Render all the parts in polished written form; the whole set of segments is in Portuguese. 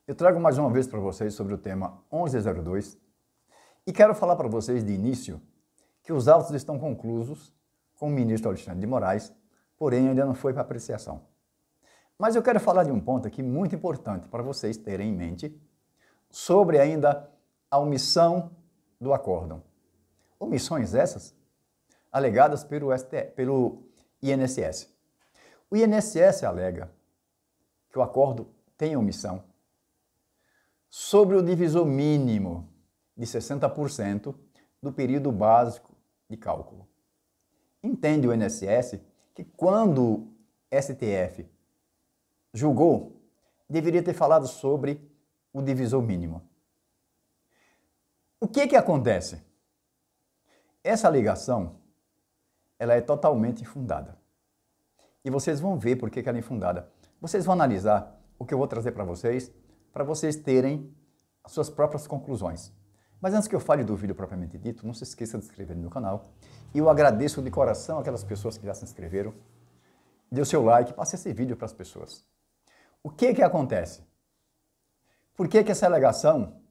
Eu trago mais uma vez para vocês sobre o tema 1102 e quero falar para vocês de início que os autos estão conclusos com o ministro Alexandre de Moraes, porém ainda não foi para apreciação. Mas eu quero falar de um ponto aqui muito importante para vocês terem em mente sobre ainda a omissão do acórdão. Omissões essas alegadas pelo INSS. O INSS alega que o acórdão tem omissão sobre o divisor mínimo de 60% do período básico de cálculo. Entende o INSS que quando o STF julgou, deveria ter falado sobre o divisor mínimo. O que acontece? Essa alegação, ela é totalmente infundada. E vocês vão ver por que ela é infundada. Vocês vão analisar o que eu vou trazer para vocês terem as suas próprias conclusões. Mas antes que eu fale do vídeo propriamente dito, não se esqueça de se inscrever no meu canal. E eu agradeço de coração aquelas pessoas que já se inscreveram. Dê o seu like, passe esse vídeo para as pessoas. O que acontece? Por que essa alegação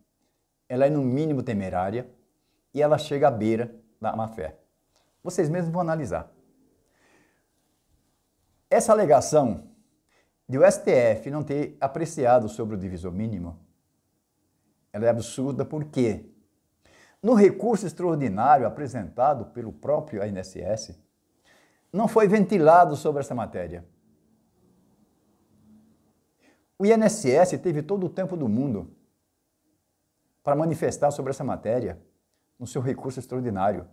ela é no mínimo temerária e ela chega à beira da má-fé? Vocês mesmos vão analisar. Essa alegação de o STF não ter apreciado sobre o divisor mínimo, ela é absurda porque no recurso extraordinário apresentado pelo próprio INSS, não foi ventilado sobre essa matéria. O INSS teve todo o tempo do mundo para manifestar sobre essa matéria no seu recurso extraordinário.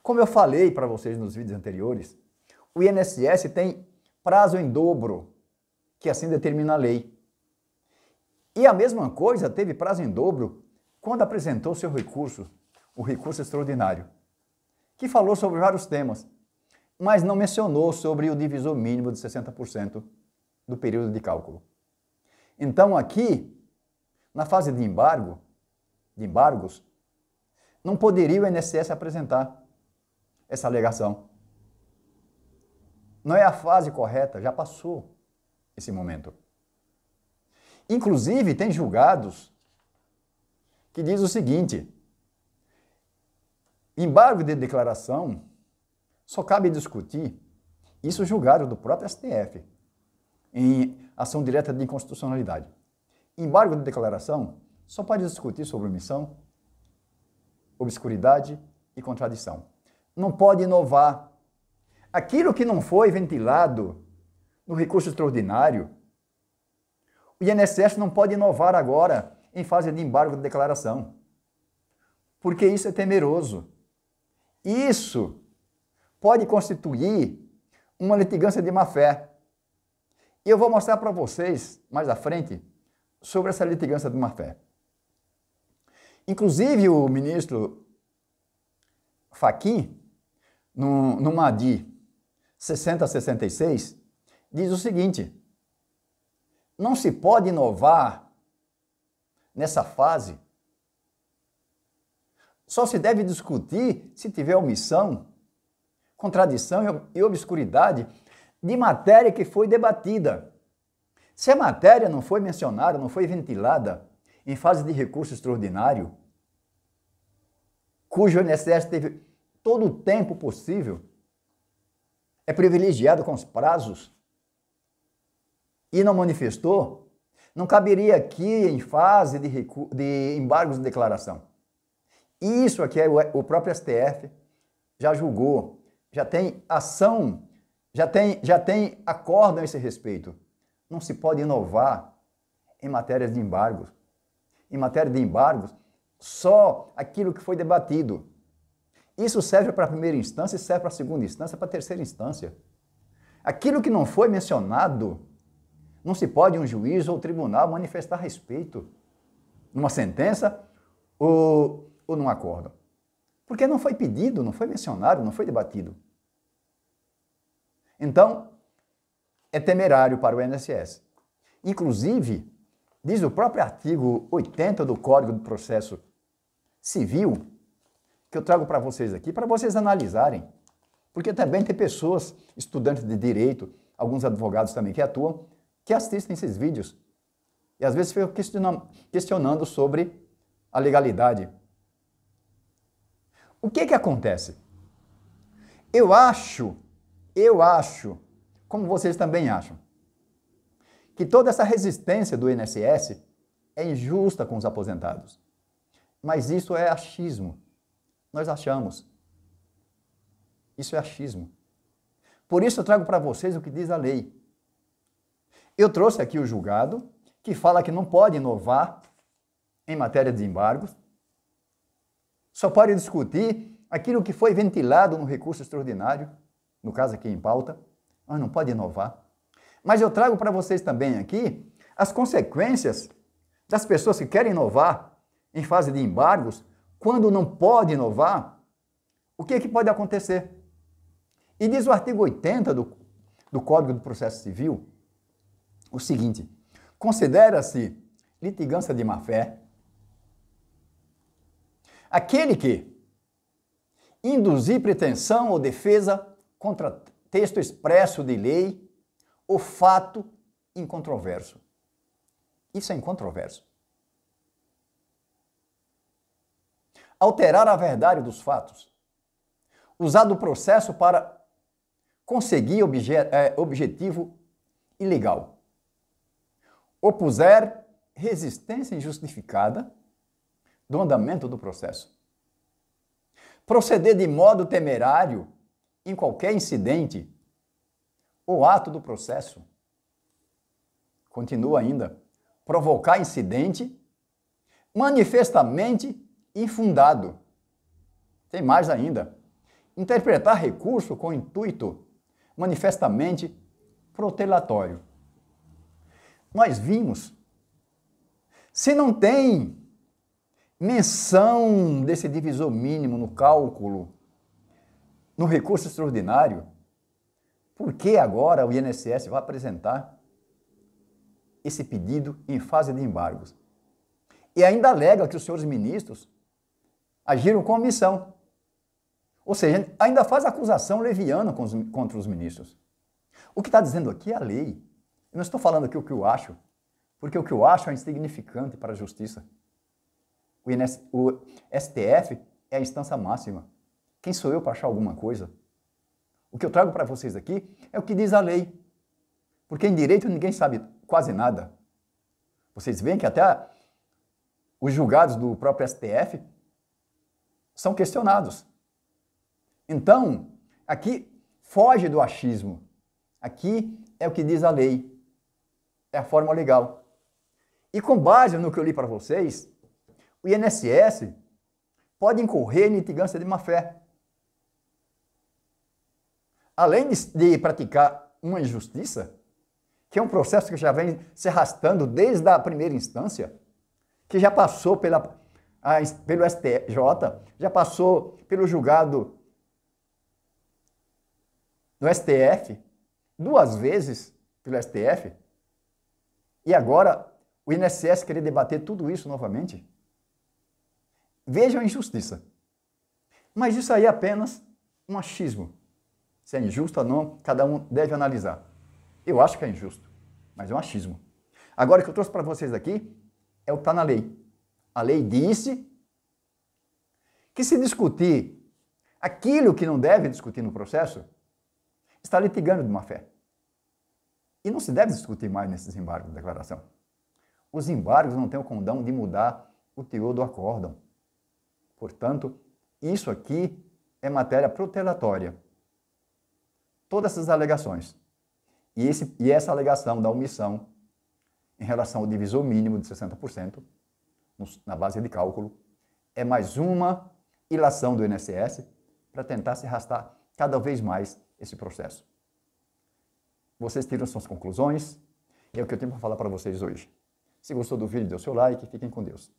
Como eu falei para vocês nos vídeos anteriores, o INSS tem prazo em dobro, que assim determina a lei. E a mesma coisa teve prazo em dobro quando apresentou seu recurso, o recurso extraordinário, que falou sobre vários temas, mas não mencionou sobre o divisor mínimo de 60% do período de cálculo. Então aqui, na fase de embargos, não poderia o INSS apresentar essa alegação. Não é a fase correta, já passou esse momento. Inclusive, tem julgados que diz o seguinte: embargo de declaração só cabe discutir, isso julgado do próprio STF, em ação direta de inconstitucionalidade. Embargo de declaração só pode discutir sobre omissão, obscuridade e contradição. Não pode inovar. Aquilo que não foi ventilado no recurso extraordinário, o INSS não pode inovar agora em fase de embargo de declaração, porque isso é temeroso. Isso pode constituir uma litigância de má-fé. E eu vou mostrar para vocês, mais à frente, sobre essa litigância de má-fé. Inclusive, o ministro Fachin, no MADI 6066, diz o seguinte: não se pode inovar nessa fase, só se deve discutir se tiver omissão, contradição e obscuridade de matéria que foi debatida. Se a matéria não foi mencionada, não foi ventilada em fase de recurso extraordinário, cujo INSS teve todo o tempo possível, é privilegiado com os prazos, e não manifestou, não caberia aqui em fase de embargos de declaração. Isso aqui o próprio STF já julgou, já tem ação, já tem acórdão a esse respeito. Não se pode inovar em matérias de embargos. Em matéria de embargos, só aquilo que foi debatido. Isso serve para a primeira instância, serve para a segunda instância, para a terceira instância. Aquilo que não foi mencionado, não se pode um juiz ou tribunal manifestar a respeito numa sentença ou num acórdão. Porque não foi pedido, não foi mencionado, não foi debatido. Então, é temerário para o INSS. Inclusive, diz o próprio artigo 80 do Código do Processo Civil, que eu trago para vocês aqui, para vocês analisarem. Porque também tem pessoas, estudantes de direito, alguns advogados também que atuam, que assistem esses vídeos. E às vezes fico questionando sobre a legalidade. O que acontece? Eu acho, como vocês também acham, que toda essa resistência do INSS é injusta com os aposentados. Mas isso é achismo. Nós achamos. Isso é achismo. Por isso eu trago para vocês o que diz a lei. Eu trouxe aqui o julgado, que fala que não pode inovar em matéria de embargos, só pode discutir aquilo que foi ventilado no recurso extraordinário, no caso aqui em pauta, mas não pode inovar. Mas eu trago para vocês também aqui as consequências das pessoas que querem inovar em fase de embargos, quando não pode inovar, o que pode acontecer? E diz o artigo 80 do Código do Processo Civil o seguinte: considera-se litigância de má-fé aquele que induzir pretensão ou defesa contra texto expresso de lei ou fato incontroverso. Isso é incontroverso. Alterar a verdade dos fatos. Usar do processo para conseguir objetivo ilegal. Opuser resistência injustificada do andamento do processo. Proceder de modo temerário em qualquer incidente ou ato do processo. Continua ainda. Provocar incidente manifestamente infundado. Tem mais ainda. Interpretar recurso com intuito manifestamente protelatório. Nós vimos. Se não tem menção desse divisor mínimo no cálculo, no recurso extraordinário, por que agora o INSS vai apresentar esse pedido em fase de embargos? E ainda alega que os senhores ministros agiram com omissão. Ou seja, ainda faz acusação leviana contra os ministros. O que está dizendo aqui é a lei. Eu não estou falando aqui o que eu acho, porque o que eu acho é insignificante para a justiça. O STF é a instância máxima. Quem sou eu para achar alguma coisa? O que eu trago para vocês aqui é o que diz a lei. Porque em direito ninguém sabe quase nada. Vocês veem que até os julgados do próprio STF são questionados. Então, aqui foge do achismo. Aqui é o que diz a lei. É a forma legal. E com base no que eu li para vocês, o INSS pode incorrer em litigância de má-fé. Além de praticar uma injustiça, que é um processo que já vem se arrastando desde a primeira instância, que já passou pelo STJ, já passou pelo julgado no STF, 2 vezes pelo STF, e agora o INSS querer debater tudo isso novamente. Vejam a injustiça. Mas isso aí é apenas um achismo. Se é injusto ou não, cada um deve analisar. Eu acho que é injusto, mas é um achismo. Agora, o que eu trouxe para vocês aqui é o que está na lei. A lei disse que se discutir aquilo que não deve discutir no processo, está litigando de má-fé. E não se deve discutir mais nesses embargos de declaração. Os embargos não têm o condão de mudar o teor do acórdão. Portanto, isso aqui é matéria protelatória. Todas essas alegações. E essa alegação da omissão em relação ao divisor mínimo de 60%, na base de cálculo, é mais uma ilação do INSS para tentar se arrastar cada vez mais esse processo. Vocês tiram suas conclusões, e é o que eu tenho para falar para vocês hoje. Se gostou do vídeo, dê o seu like e fiquem com Deus.